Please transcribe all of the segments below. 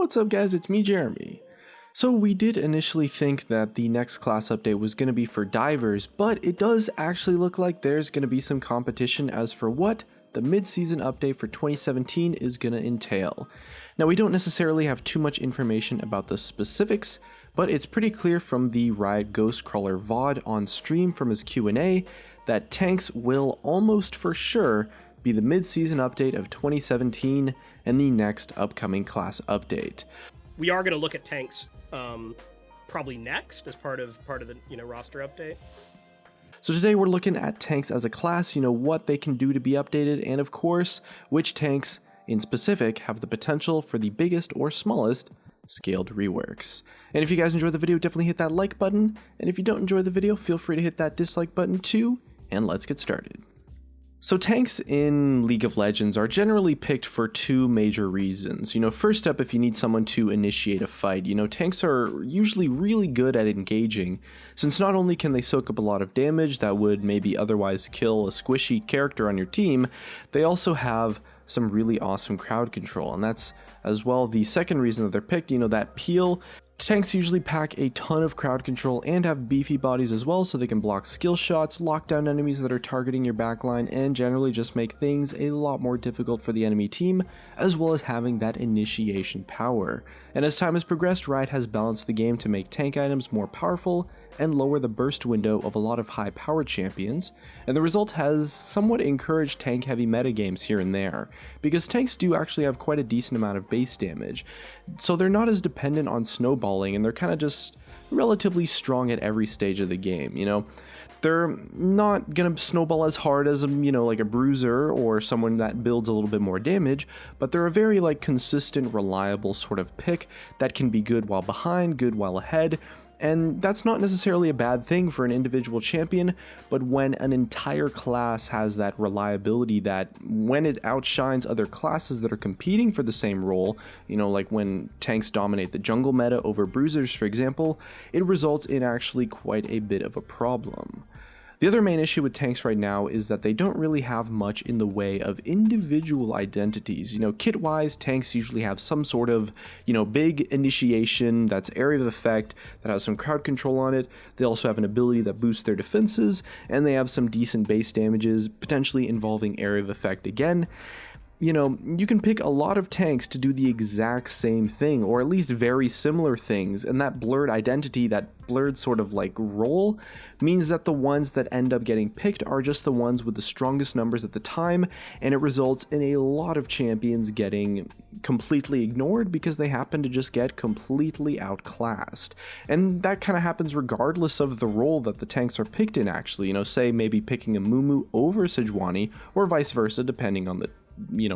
What's up guys, it's me Jeremy. So we did initially think that the next class update was going to be for divers, but it does actually look like there's going to be some competition as for what the mid-season update for 2017 is going to entail. Now we don't necessarily have too much information about the specifics, but it's pretty clear from the Riot Ghostcrawler VOD on stream from his Q&A that tanks will almost for sure be the mid-season update of 2017 and the next upcoming class update. We are going to look at tanks probably next as part of the roster update. So today we're looking at tanks as a class, what they can do to be updated, and of course, which tanks in specific have the potential for the biggest or smallest scaled reworks. And if you guys enjoyed the video, definitely hit that like button, and if you don't enjoy the video, feel free to hit that dislike button too, and let's get started. So tanks in League of Legends are generally picked for two major reasons. First up, if you need someone to initiate a fight, tanks are usually really good at engaging, since not only can they soak up a lot of damage that would maybe otherwise kill a squishy character on your team, they also have some really awesome crowd control, and that's as well the second reason that they're picked, that peel. Tanks usually pack a ton of crowd control and have beefy bodies as well, so they can block skill shots, lock down enemies that are targeting your backline, and generally just make things a lot more difficult for the enemy team, as well as having that initiation power. And as time has progressed, Riot has balanced the game to make tank items more powerful and lower the burst window of a lot of high powered champions, and the result has somewhat encouraged tank heavy metagames here and there, because tanks do actually have quite a decent amount of base damage, so they're not as dependent on snowballing, and they're kind of just relatively strong at every stage of the game. They're not gonna snowball as hard as like a bruiser or someone that builds a little bit more damage, but they're a very consistent, reliable sort of pick that can be good while behind, good while ahead. And that's not necessarily a bad thing for an individual champion, but when an entire class has that reliability, that when it outshines other classes that are competing for the same role, like when tanks dominate the jungle meta over bruisers, for example, it results in actually quite a bit of a problem. The other main issue with tanks right now is that they don't really have much in the way of individual identities. Kit-wise, tanks usually have some sort of, big initiation that's area of effect, that has some crowd control on it. They also have an ability that boosts their defenses, and they have some decent base damages, potentially involving area of effect again. You can pick a lot of tanks to do the exact same thing, or at least very similar things, and that blurred identity, that blurred sort of role, means that the ones that end up getting picked are just the ones with the strongest numbers at the time, and it results in a lot of champions getting completely ignored because they happen to just get completely outclassed. And that kind of happens regardless of the role that the tanks are picked in, actually. Say maybe picking a Mumu over Sejuani, or vice versa, depending on the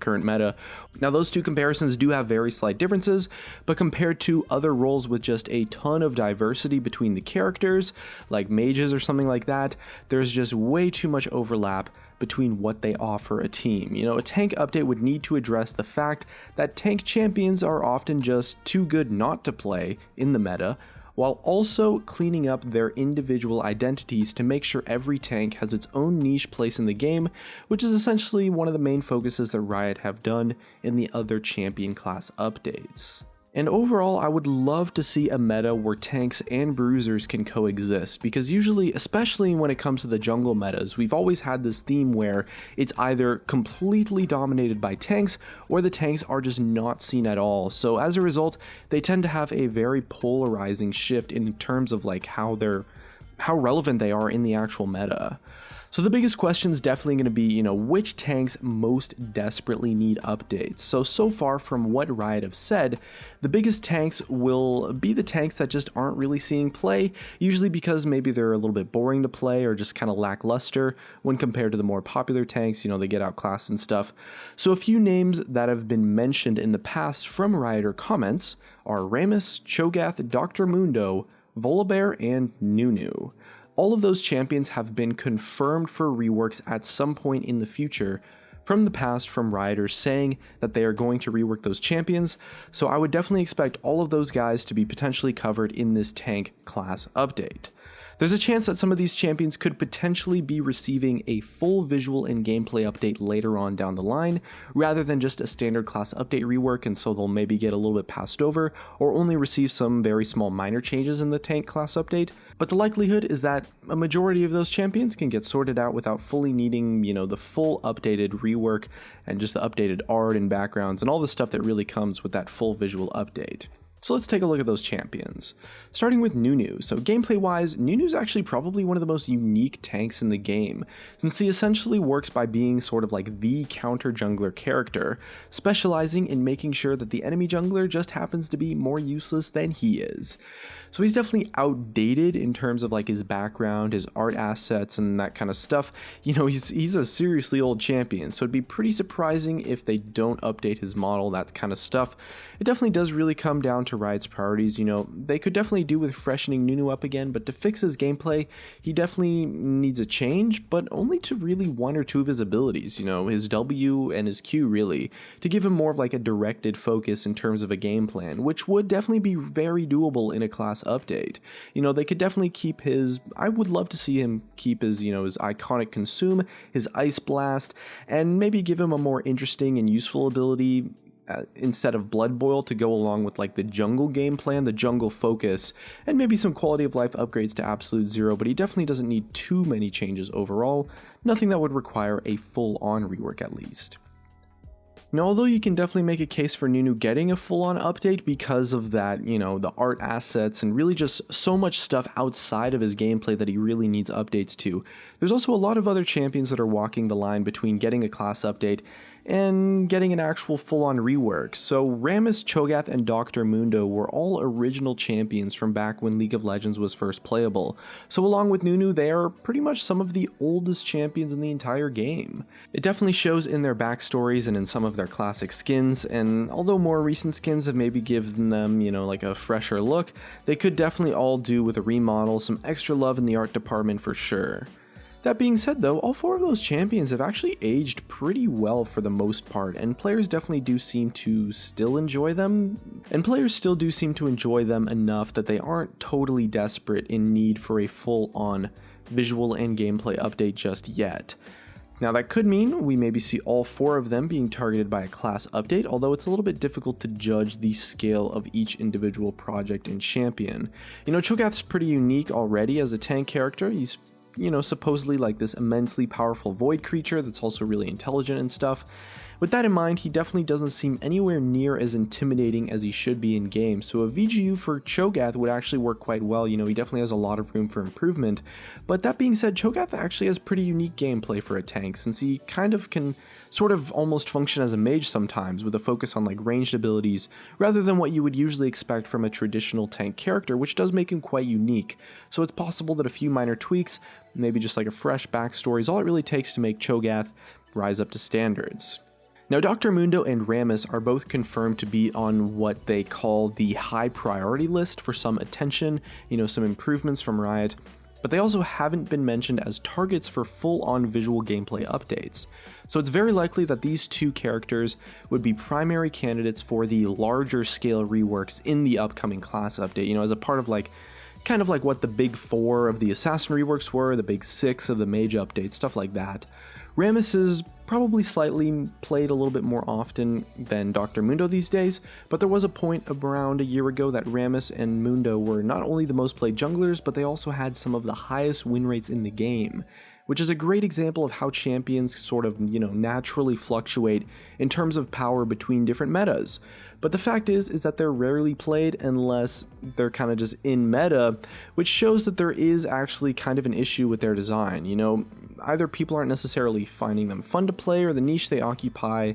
current meta. Now those two comparisons do have very slight differences, but compared to other roles with just a ton of diversity between the characters, like mages or something like that, there's just way too much overlap between what they offer a team. A tank update would need to address the fact that tank champions are often just too good not to play in the meta, while also cleaning up their individual identities to make sure every tank has its own niche place in the game, which is essentially one of the main focuses that Riot have done in the other champion class updates. And overall, I would love to see a meta where tanks and bruisers can coexist, because usually, especially when it comes to the jungle metas, we've always had this theme where it's either completely dominated by tanks, or the tanks are just not seen at all. So as a result, they tend to have a very polarizing shift in terms of how relevant they are in the actual meta. So the biggest question is definitely going to be, which tanks most desperately need updates. So far from what Riot have said, the biggest tanks will be the tanks that just aren't really seeing play, usually because maybe they're a little bit boring to play or just kind of lackluster when compared to the more popular tanks, they get outclassed and stuff. So a few names that have been mentioned in the past from Rioter comments are Rammus, Cho'Gath, Dr. Mundo, Volibear, and Nunu. All of those champions have been confirmed for reworks at some point in the future from the past from Rioters saying that they are going to rework those champions, so I would definitely expect all of those guys to be potentially covered in this tank class update. There's a chance that some of these champions could potentially be receiving a full visual and gameplay update later on down the line, rather than just a standard class update rework, and so they'll maybe get a little bit passed over, or only receive some very small minor changes in the tank class update. But the likelihood is that a majority of those champions can get sorted out without fully needing, the full updated rework and just the updated art and backgrounds and all the stuff that really comes with that full visual update. So let's take a look at those champions. Starting with Nunu. So gameplay wise, Nunu's actually probably one of the most unique tanks in the game, since he essentially works by being sort of like the counter jungler character, specializing in making sure that the enemy jungler just happens to be more useless than he is. So he's definitely outdated in terms of like his background, his art assets, and that kind of stuff. He's a seriously old champion, so it'd be pretty surprising if they don't update his model, that kind of stuff. It definitely does really come down to Riot's priorities. They could definitely do with freshening Nunu up again, but to fix his gameplay, he definitely needs a change, but only to really one or two of his abilities, his W and his Q really, to give him more of like a directed focus in terms of a game plan, which would definitely be very doable in a class update. They could definitely keep I would love to see him keep his iconic Consume, his Ice Blast, and maybe give him a more interesting and useful ability instead of Blood Boil to go along with like the jungle game plan, the jungle focus, and maybe some quality of life upgrades to absolute zero, but he definitely doesn't need too many changes overall, nothing that would require a full-on rework at least. Now, although you can definitely make a case for Nunu getting a full-on update because of that, the art assets and really just so much stuff outside of his gameplay that he really needs updates to, there's also a lot of other champions that are walking the line between getting a class update and getting an actual full-on rework. So Rammus, Cho'Gath, and Dr. Mundo were all original champions from back when League of Legends was first playable. So along with Nunu, they are pretty much some of the oldest champions in the entire game. It definitely shows in their backstories and in some of their classic skins, and although more recent skins have maybe given them, like a fresher look, they could definitely all do with a remodel, some extra love in the art department for sure. That being said though, all four of those champions have actually aged pretty well for the most part, and players definitely do seem to still enjoy them, enough that they aren't totally desperate in need for a full-on visual and gameplay update just yet. Now that could mean we maybe see all four of them being targeted by a class update, although it's a little bit difficult to judge the scale of each individual project and champion. Cho'Gath's pretty unique already as a tank character. He's supposedly like this immensely powerful void creature that's also really intelligent and stuff. With that in mind, he definitely doesn't seem anywhere near as intimidating as he should be in game, so a VGU for Cho'Gath would actually work quite well. He definitely has a lot of room for improvement. But that being said, Cho'Gath actually has pretty unique gameplay for a tank, since he kind of can sort of almost function as a mage sometimes, with a focus on like ranged abilities, rather than what you would usually expect from a traditional tank character, which does make him quite unique. So it's possible that a few minor tweaks, maybe just like a fresh backstory, is all it really takes to make Cho'Gath rise up to standards. Now, Dr. Mundo and Rammus are both confirmed to be on what they call the high priority list for some attention, some improvements from Riot, but they also haven't been mentioned as targets for full-on visual gameplay updates. So it's very likely that these two characters would be primary candidates for the larger scale reworks in the upcoming class update, as a part of kind of like what the big 4 of the Assassin reworks were, the big 6 of the Mage updates, stuff like that. Rammus is probably slightly played a little bit more often than Dr. Mundo these days, but there was a point around a year ago that Rammus and Mundo were not only the most played junglers, but they also had some of the highest win rates in the game, which is a great example of how champions sort of, naturally fluctuate in terms of power between different metas. But the fact is that they're rarely played unless they're kind of just in meta, which shows that there is actually kind of an issue with their design. Either people aren't necessarily finding them fun to play, or the niche they occupy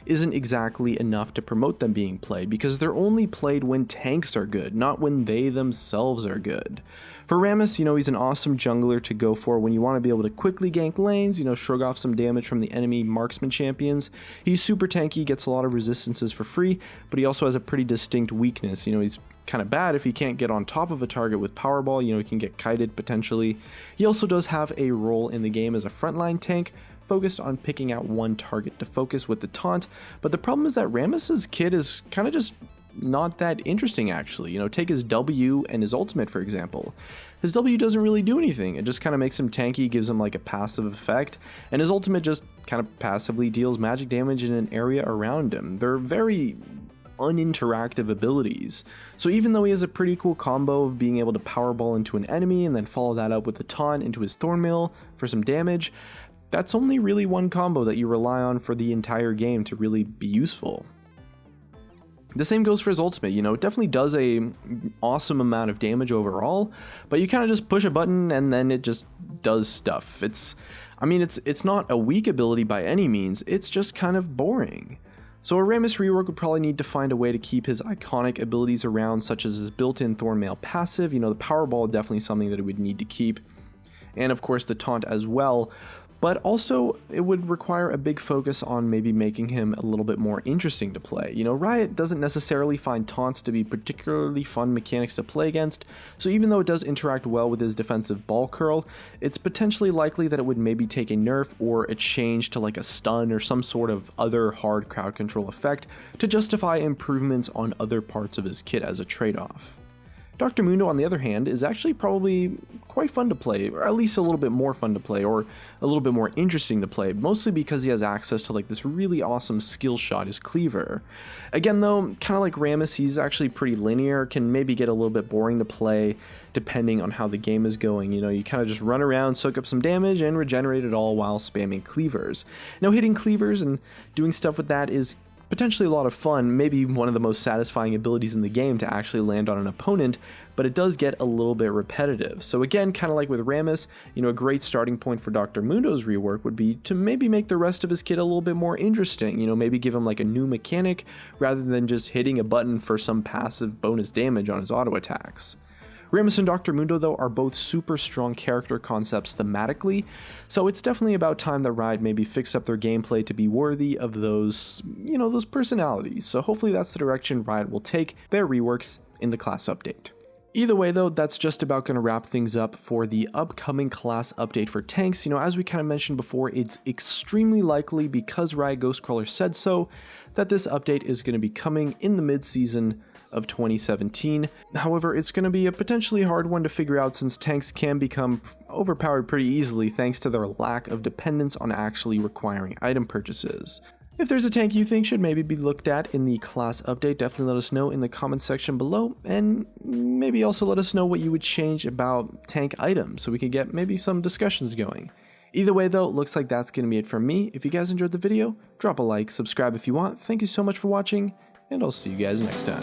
isn't exactly enough to promote them being played, because they're only played when tanks are good, not when they themselves are good. For Rammus, he's an awesome jungler to go for when you want to be able to quickly gank lanes, shrug off some damage from the enemy marksman champions. He's super tanky, gets a lot of resistances for free, but he also has a pretty distinct weakness. He's kind of bad if he can't get on top of a target with Powerball, he can get kited potentially. He also does have a role in the game as a frontline tank, focused on picking out one target to focus with the taunt, but the problem is that Rammus's kit is kind of just not that interesting actually. Take his W and his ultimate for example. His W doesn't really do anything. It just kind of makes him tanky, gives him like a passive effect, and his ultimate just kind of passively deals magic damage in an area around him. They're very uninteractive abilities. So even though he has a pretty cool combo of being able to powerball into an enemy and then follow that up with a taunt into his Thornmail for some damage, that's only really one combo that you rely on for the entire game to really be useful. The same goes for his ultimate, it definitely does a awesome amount of damage overall, but you kind of just push a button and then it just does stuff. It's not a weak ability by any means, it's just kind of boring. So a Rammus rework would probably need to find a way to keep his iconic abilities around, such as his built-in Thornmail passive, the Powerball definitely something that it would need to keep, and of course the taunt as well. But also, it would require a big focus on maybe making him a little bit more interesting to play. Riot doesn't necessarily find taunts to be particularly fun mechanics to play against, so even though it does interact well with his defensive ball curl, it's potentially likely that it would maybe take a nerf or a change to like a stun or some sort of other hard crowd control effect to justify improvements on other parts of his kit as a trade-off. Dr. Mundo, on the other hand, is actually probably quite fun to play, or at least a little bit more fun to play, or a little bit more interesting to play, mostly because he has access to like this really awesome skill shot, his cleaver. Again though, kind of like Rammus, he's actually pretty linear, can maybe get a little bit boring to play depending on how the game is going. You kind of just run around, soak up some damage, and regenerate it all while spamming cleavers. Now hitting cleavers and doing stuff with that is potentially a lot of fun, maybe one of the most satisfying abilities in the game to actually land on an opponent, but it does get a little bit repetitive. So again, kind of like with Rammus, a great starting point for Dr. Mundo's rework would be to maybe make the rest of his kit a little bit more interesting, maybe give him like a new mechanic rather than just hitting a button for some passive bonus damage on his auto attacks. Rammus and Dr. Mundo, though, are both super strong character concepts thematically, so it's definitely about time that Riot maybe fixed up their gameplay to be worthy of those, those personalities. So hopefully that's the direction Riot will take their reworks in the class update. Either way though, that's just about going to wrap things up for the upcoming class update for tanks. As we kind of mentioned before, it's extremely likely, because Riot Ghostcrawler said so, that this update is going to be coming in the mid-season of 2017. However, it's going to be a potentially hard one to figure out, since tanks can become overpowered pretty easily thanks to their lack of dependence on actually requiring item purchases. If there's a tank you think should maybe be looked at in the class update, definitely let us know in the comments section below, and maybe also let us know what you would change about tank items so we can get maybe some discussions going. Either way though, it looks like that's going to be it from me. If you guys enjoyed the video, drop a like, subscribe if you want. Thank you so much for watching, and I'll see you guys next time.